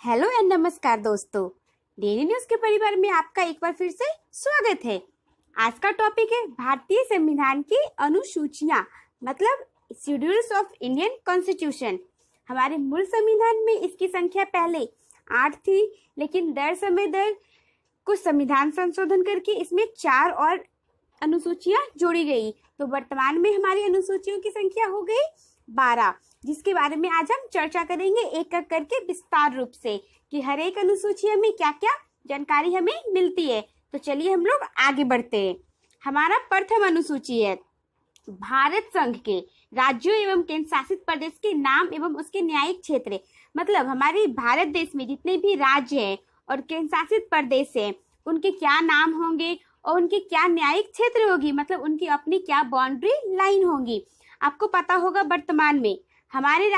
Hello and नमस्कार दोस्तों। Daily news के परिवार में आपका एक बार फिर से स्वागत है। आज का टॉपिक है भारतीय संविधान की अनुसूचियां, मतलब शेड्यूल्स ऑफ इंडियन कॉन्स्टिट्यूशन। हमारे मूल संविधान में इसकी संख्या पहले 8 थी, लेकिन दर समय दर कुछ संविधान संशोधन करके इसमें 4 और अनुसूचियां जोड़ी गई। तो वर्तमान में हमारी अनुसूचियों की संख्या हो गई 12, जिसके बारे में आज हम चर्चा करेंगे एक एक करके विस्तार रूप से कि हर एक अनुसूची में क्या क्या जानकारी हमें मिलती है। तो चलिए हम लोग आगे बढ़ते हैं। हमारा प्रथम अनुसूची है भारत संघ के राज्यों एवं केंद्र शासित प्रदेश के नाम एवं उसके न्यायिक क्षेत्र। मतलब हमारे भारत देश में जितने भी राज्य हैं और केंद्र शासित प्रदेश हैं, उनके क्या नाम होंगे और उनकी क्या न्यायिक क्षेत्र होगी, मतलब उनकी अपनी क्या बाउंड्री लाइन होगी। आपको पता होगा वर्तमान में हमारे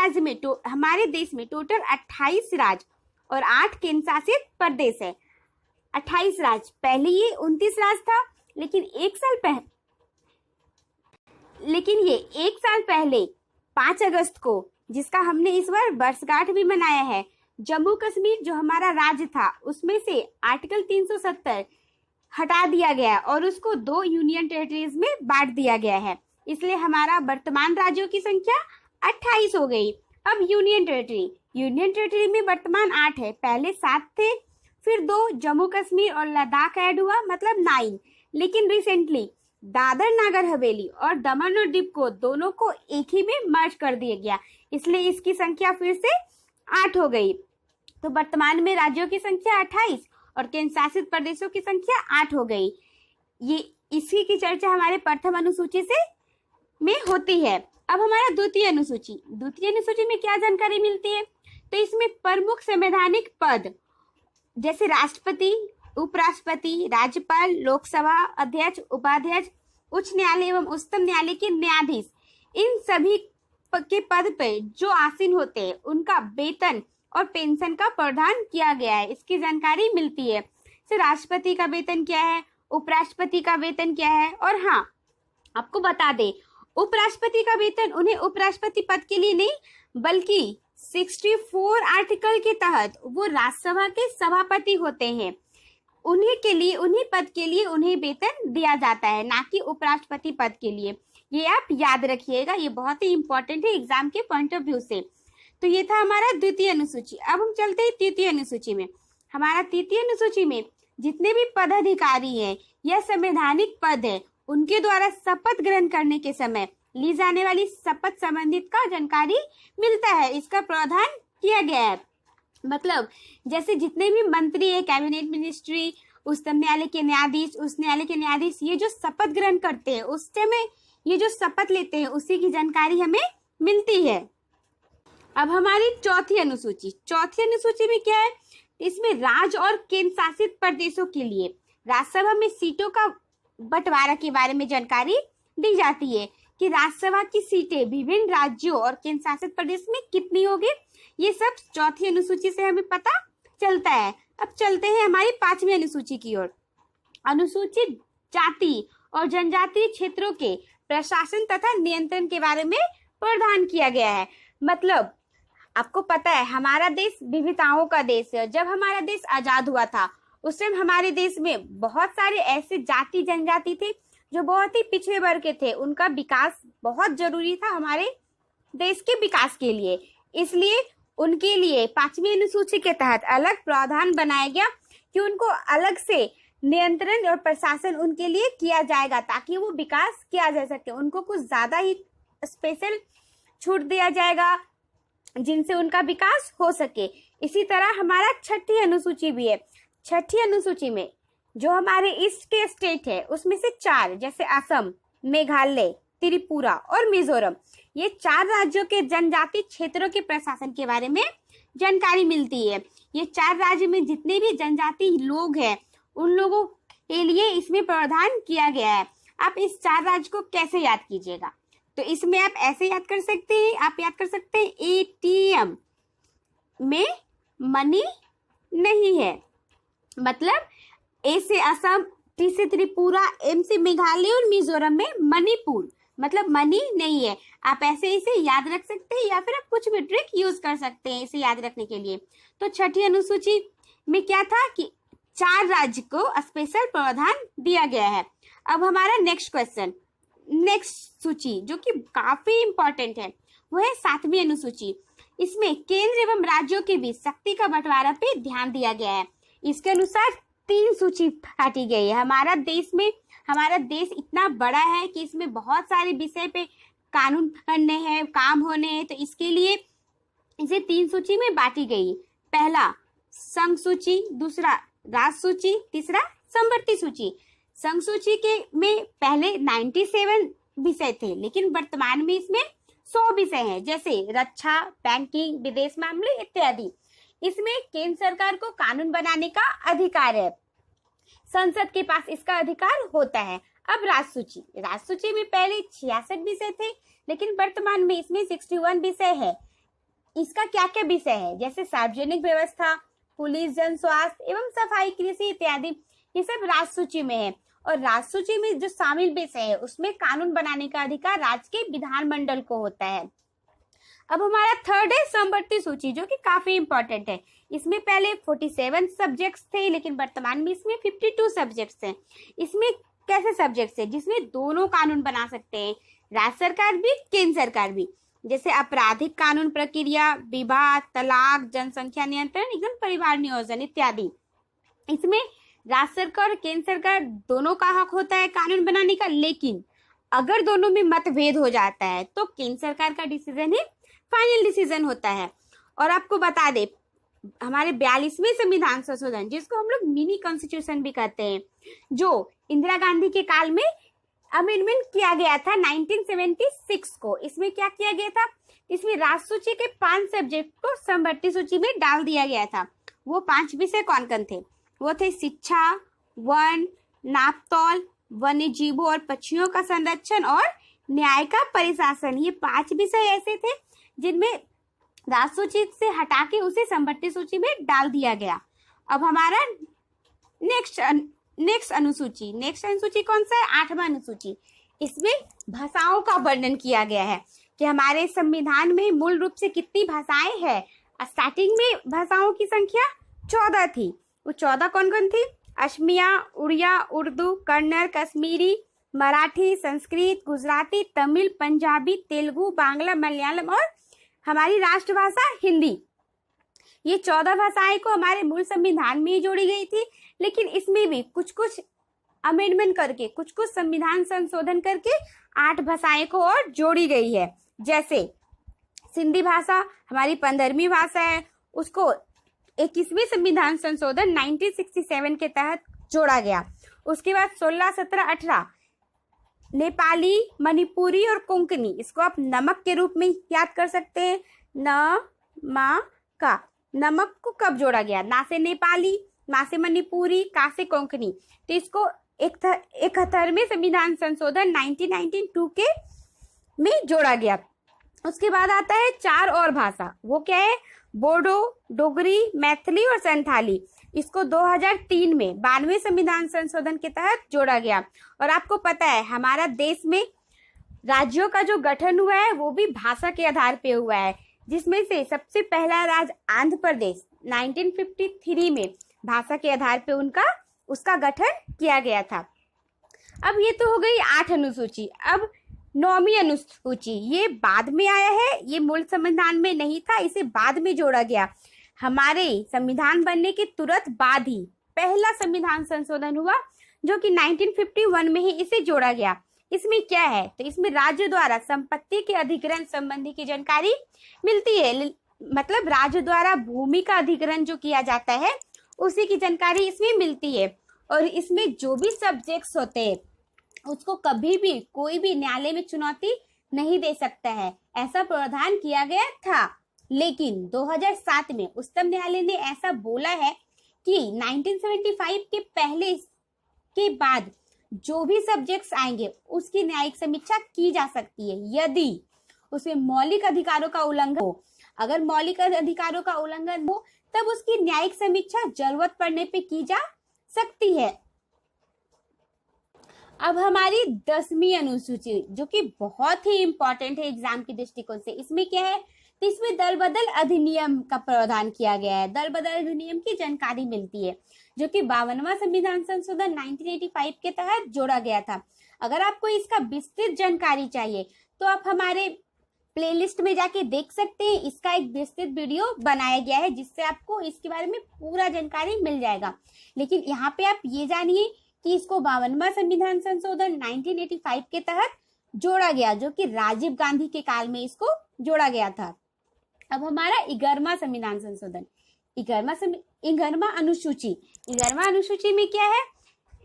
देश में टोटल 28 राज्य और 8 केंद्र शासित प्रदेश है। 28 राज्य, पहले ये 29 राज्य था, लेकिन एक साल पहले 5 अगस्त को, जिसका हमने इस बार वर्षगांठ भी मनाया है, जम्मू कश्मीर जो हमारा राज्य था उसमें से आर्टिकल 370 हटा दिया गया और उसको 2 यूनियन टेरिटरीज में बांट दिया गया है। इसलिए हमारा वर्तमान राज्यों की संख्या 28 हो गई। अब यूनियन टेरिटरी में वर्तमान 8 है, पहले 7 थे, फिर 2 जम्मू कश्मीर और लद्दाख ऐड हुआ, मतलब 9। लेकिन रिसेंटली दादर नागर हवेली और दमन और दीव को दोनों को एक ही में मर्ज कर दिया गया, इसलिए इसकी संख्या फिर से 8 हो गई। तो वर्तमान में राज्यों की संख्या 28 और केंद्र शासित प्रदेशों की संख्या 8 हो गई। ये इसी की चर्चा हमारे प्रथम अनुसूची से में होती है। अब हमारा द्वितीय अनुसूची में क्या जानकारी मिलती है? तो इसमें प्रमुख संवैधानिक पद जैसे राष्ट्रपति, उपराष्ट्रपति, राज्यपाल, लोकसभा अध्यक्ष, उपाध्यक्ष, उच्च न्यायालय एवं उच्चतम न्यायालय के न्यायाधीश, इन सभी के पद पे जो आसीन होते हैं उनका वेतन और पेंशन का प्रावधान किया गया है। इसकी जानकारी मिलती है। तो राष्ट्रपति का वेतन क्या है, उपराष्ट्रपति का वेतन क्या है, और हाँ आपको बता दे उपराष्ट्रपति का वेतन उन्हें उपराष्ट्रपति पद के लिए नहीं बल्कि 64 आर्टिकल के तहत वो राज्यसभा के सभापति होते हैं, उन्हीं पद के लिए उन्हें वेतन दिया जाता है, ना कि उपराष्ट्रपति पद के लिए। ये आप याद रखिएगा, ये बहुत ही इंपॉर्टेंट है एग्जाम के पॉइंट ऑफ व्यू से। तो ये था हमारा द्वितीय अनुसूची। अब हम चलते हैं तृतीय अनुसूची में। हमारा तृतीय अनुसूची में जितने भी पदाधिकारी हैं या संवैधानिक पद है, उनके द्वारा शपथ ग्रहण करने के समय ली जाने वाली शपथ संबंधित का जानकारी मिलता है, इसका प्रावधान किया गया है। मतलब जैसे जितने भी मंत्री है, कैबिनेट मिनिस्ट्री, उच्चतम न्यायालय के न्यायाधीश, उच्च न्यायालय के न्यायाधीश, ये जो शपथ ग्रहण करते हैं उस समय ये जो शपथ लेते हैं उसी की जानकारी हमें मिलती है। अब हमारी चौथी अनुसूची में क्या है? इसमें राज्य और केंद्र शासित प्रदेशों के लिए राज्यसभा में सीटों का बंटवारा के बारे में जानकारी दी जाती है कि राज्यसभा की सीटें विभिन्न राज्यों और केंद्र शासित प्रदेश में कितनी होगी। ये सब चौथी अनुसूची से हमें पता चलता है। अब चलते हैं हमारी 5वीं अनुसूची की ओर। अनुसूचित जाति और जनजातीय क्षेत्रों के प्रशासन तथा नियंत्रण के बारे में प्रावधान किया गया है। मतलब आपको पता है हमारा देश विविधताओं का देश है। जब हमारा देश आजाद हुआ था उस टाइम हमारे देश में बहुत सारे ऐसे जाति जनजाति थे जो बहुत ही पिछड़े वर्ग के थे, उनका विकास बहुत जरूरी था हमारे देश के विकास के लिए। इसलिए उनके लिए 5वीं अनुसूची के तहत अलग प्रावधान बनाया गया कि उनको अलग से नियंत्रण और प्रशासन उनके लिए किया जाएगा ताकि वो विकास किया जा सके। उनको कुछ ज्यादा ही स्पेशल छूट दिया जाएगा जिनसे उनका विकास हो सके। इसी तरह हमारा 6ठी अनुसूची भी है। 6ठी अनुसूची में जो हमारे ईस्ट के स्टेट है उसमें से 4 जैसे असम, मेघालय, त्रिपुरा और मिजोरम, ये 4 राज्यों के जनजातीय क्षेत्रों के प्रशासन के बारे में जानकारी मिलती है। ये 4 राज्य में जितने भी जनजातीय लोग हैं उन लोगों के लिए इसमें प्रावधान किया गया है। आप इस 4 राज्य को कैसे याद कीजिएगा? तो इसमें आप ऐसे याद कर सकते हैं, आप याद कर सकते हैं एटीएम में मनी नहीं है, मतलब ए से असम, टी से त्रिपुरा, एम से मेघालय और मिजोरम में मणिपुर, मतलब मनी नहीं है। आप ऐसे इसे याद रख सकते हैं या फिर आप कुछ भी ट्रिक यूज कर सकते हैं इसे याद रखने के लिए। तो छठी अनुसूची में क्या था कि 4 राज्य को स्पेशल प्रावधान दिया गया है। अब हमारा नेक्स्ट क्वेश्चन, नेक्स्ट सूची जो कि काफी इंपॉर्टेंट है वो है 7वीं अनुसूची। इसमें केंद्र एवं राज्यों के बीच शक्ति का बंटवारा पे ध्यान दिया गया है। इसके अनुसार 3 सूची काटी गई है। हमारा देश इतना बड़ा है कि इसमें बहुत सारे विषय पे कानून करने हैं, काम होने हैं, तो इसके लिए इसे 3 सूची में बांटी गई। पहला संघ सूची, दूसरा राज्य सूची, तीसरा समवर्ती सूची। संघ सूची के में पहले 97 विषय थे, लेकिन वर्तमान में इसमें 100 विषय हैं, जैसे रक्षा, बैंकिंग, विदेश मामले इत्यादि। इसमें केंद्र सरकार को कानून बनाने का अधिकार है, संसद के पास इसका अधिकार होता है। अब राज्य सूची में पहले 66 विषय थे, लेकिन वर्तमान में इसमें 61 विषय है। इसका क्या क्या विषय है, जैसे सार्वजनिक व्यवस्था, पुलिस, जन स्वास्थ्य एवं सफाई, कृषि इत्यादि, ये सब राज्य सूची में है। और राज्य सूची में जो शामिल विषय है उसमें कानून बनाने का अधिकार राज्य के विधानमंडल को होता है। अब हमारा थर्ड है समवर्ती सूची, जो कि काफी इंपॉर्टेंट है। इसमें पहले 47 सब्जेक्ट्स थे, लेकिन वर्तमान में इसमें 52 सब्जेक्ट्स हैं। इसमें कैसे सब्जेक्ट्स है, जिसमें दोनों कानून बना सकते हैं, राज्य सरकार भी, केंद्र सरकार भी, जैसे आपराधिक कानून प्रक्रिया, विवाह, तलाक, जनसंख्या नियंत्रण, एकदम परिवार नियोजन इत्यादि। इसमें राज्य सरकार और केंद्र सरकार दोनों का हक होता है कानून बनाने का, लेकिन अगर दोनों में मतभेद हो जाता है तो केंद्र सरकार का डिसीजन ही फाइनल डिसीजन होता है। और आपको बता दे, हमारे 42वें संविधान संशोधन, जिसको हम लोग मिनी कॉन्स्टिट्यूशन भी कहते हैं, जो इंदिरा गांधी के काल में अमेंडमेंट किया गया था 1976 को। इसमें क्या किया गया था, इसमें राज्य सूची के 5 सब्जेक्ट को समवर्ती सूची में डाल दिया गया था। वो 5 विषय कौन कौन थे, वो थे शिक्षा, वन, नापतौल, वन्य जीवों और पक्षियों का संरक्षण और न्याय का परिशासन। ये 5 विषय ऐसे थे जिनमें राज्य सूची से हटा के उसे समवर्ती सूची में डाल दिया गया। अब हमारा नेक्स्ट अनुसूची कौन सा है, 8वां अनुसूची। इसमें भाषाओं का वर्णन किया गया है कि हमारे संविधान में मूल रूप से कितनी भाषाएं हैं। स्टार्टिंग में भाषाओं की संख्या 14 थी। वो 14 कौन कौन थी, असमिया, उड़िया, उर्दू, कन्नड़, कश्मीरी, मराठी, संस्कृत, गुजराती, तमिल, पंजाबी, तेलुगु, बांग्ला, मलयालम और हमारी राष्ट्रभाषा हिंदी। ये 14 भाषाएं को हमारे मूल संविधान में ही जोड़ी गई थी, लेकिन इसमें भी कुछ कुछ अमेंडमेंट करके, कुछ कुछ संविधान संशोधन करके 8 भाषाएं को और जोड़ी गई है। जैसे सिंधी भाषा हमारी 15वीं भाषा है, उसको 21वें संविधान संशोधन 1967 के तहत जोड़ा गया। उसके बाद 16, 17, 18 नेपाली, मणिपुरी और कोंकणी, इसको आप नमक के रूप में याद कर सकते हैं। न मा का, नमक को कब जोड़ा गया, ना से नेपाली, मा से मणिपुरी, का से कोंकणी। तो इसको 71वें संविधान संशोधन 1992 के में जोड़ा गया। उसके बाद आता है 4 और भाषा, वो क्या है, बोडो, डोगरी, मैथिली और संथाली। इसको 2003 में 92वें संविधान संशोधन के तहत जोड़ा गया। और आपको पता है हमारा देश में राज्यों का जो गठन हुआ है वो भी भाषा के आधार पे हुआ है, जिसमें से सबसे पहला राज्य आंध्र प्रदेश 1953 में भाषा के आधार पे उसका गठन किया गया था। अब ये तो हो गई 8 अनुसूची। अब 9वीं अनुसूची, ये बाद में आया है, ये मूल संविधान में नहीं था, इसे बाद में जोड़ा गया। हमारे संविधान बनने के तुरंत बाद ही पहला संविधान संशोधन हुआ, जो कि 1951 में ही इसे जोड़ा गया। इसमें क्या है, तो इसमें राज्य द्वारा संपत्ति के अधिग्रहण संबंधी की जानकारी मिलती है। मतलब राज्य द्वारा भूमि का अधिग्रहण जो किया जाता है उसी की जानकारी इसमें मिलती है। और इसमें जो भी सब्जेक्ट्स होते हैं उसको कभी भी कोई भी न्यायालय में चुनौती नहीं दे सकता है, ऐसा प्रावधान किया गया था। लेकिन 2007 में उच्चतम न्यायालय ने ऐसा बोला है कि 1975 के पहले के बाद जो भी सब्जेक्ट्स आएंगे उसकी न्यायिक समीक्षा की जा सकती है, यदि उसमें मौलिक अधिकारों का उल्लंघन हो। अगर मौलिक अधिकारों का उल्लंघन हो तब उसकी न्यायिक समीक्षा जरूरत पड़ने पे की जा सकती है। अब हमारी 10वीं अनुसूची जो कि बहुत ही इंपॉर्टेंट है एग्जाम के दृष्टिकोण से, इसमें क्या है, तो इसमें दल बदल अधिनियम का प्रावधान किया गया है। दल बदल अधिनियम की जानकारी मिलती है जो कि 52वां संविधान संशोधन 1985 के तहत जोड़ा गया था। अगर आपको इसका विस्तृत जानकारी चाहिए तो आप हमारे प्लेलिस्ट में जाके देख सकते हैं, इसका एक विस्तृत वीडियो बनाया गया है जिससे आपको इसके बारे में पूरा जानकारी मिल जाएगा। लेकिन यहाँ पे आप ये जानिए कि इसको 52वां संविधान संशोधन 1985 के तहत जोड़ा गया, जो कि राजीव गांधी के काल में इसको जोड़ा गया था। अब हमारा 11वां संविधान संशोधन, 11वां अनुसूची में क्या है,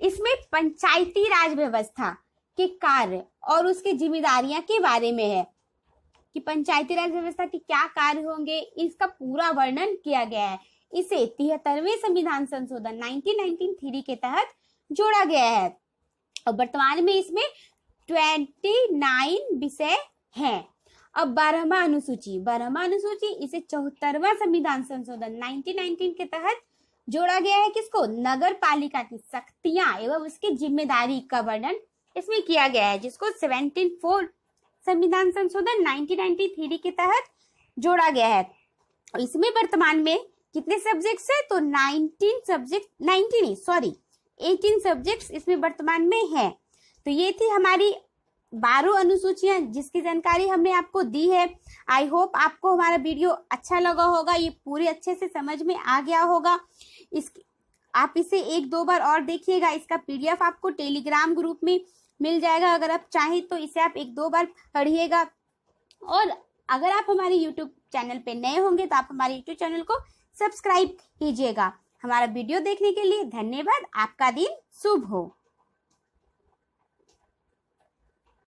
इसमें पंचायती राज व्यवस्था के कार्य और उसकी जिम्मेदारियां के बारे में है कि पंचायती राज व्यवस्था के क्या कार्य होंगे, इसका पूरा वर्णन किया गया है। इसे 73वें संविधान संशोधन 1993 के तहत जोड़ा गया है और वर्तमान में इसमें 29 विषय हैं। अब 12वां अनुसूची इसे 74वां संविधान संशोधन 1919 के तहत जोड़ा गया है। किसको, नगर पालिका की शक्तियां एवं उसकी जिम्मेदारी का वर्णन इसमें किया गया है, जिसको 74 संविधान संशोधन 1993 के तहत जोड़ा गया है। इसमें वर्तमान में कितने सब्जेक्ट्स है, तो 18 सब्जेक्ट्स इसमें वर्तमान में है। तो ये थी हमारी 12 अनुसूचियां जिसकी जानकारी हमने आपको दी है। आई होप आपको हमारा वीडियो अच्छा लगा होगा, ये पूरी अच्छे से समझ में आ गया होगा। आप इसे 1-2 बार और देखिएगा। इसका PDF आपको टेलीग्राम ग्रुप में मिल जाएगा, अगर आप चाहें तो इसे आप 1-2 बार पढ़िएगा। और अगर आप हमारे YouTube चैनल पे नए होंगे तो आप हमारे YouTube चैनल को सब्सक्राइब कीजिएगा। हमारा वीडियो देखने के लिए धन्यवाद। आपका दिन शुभ हो।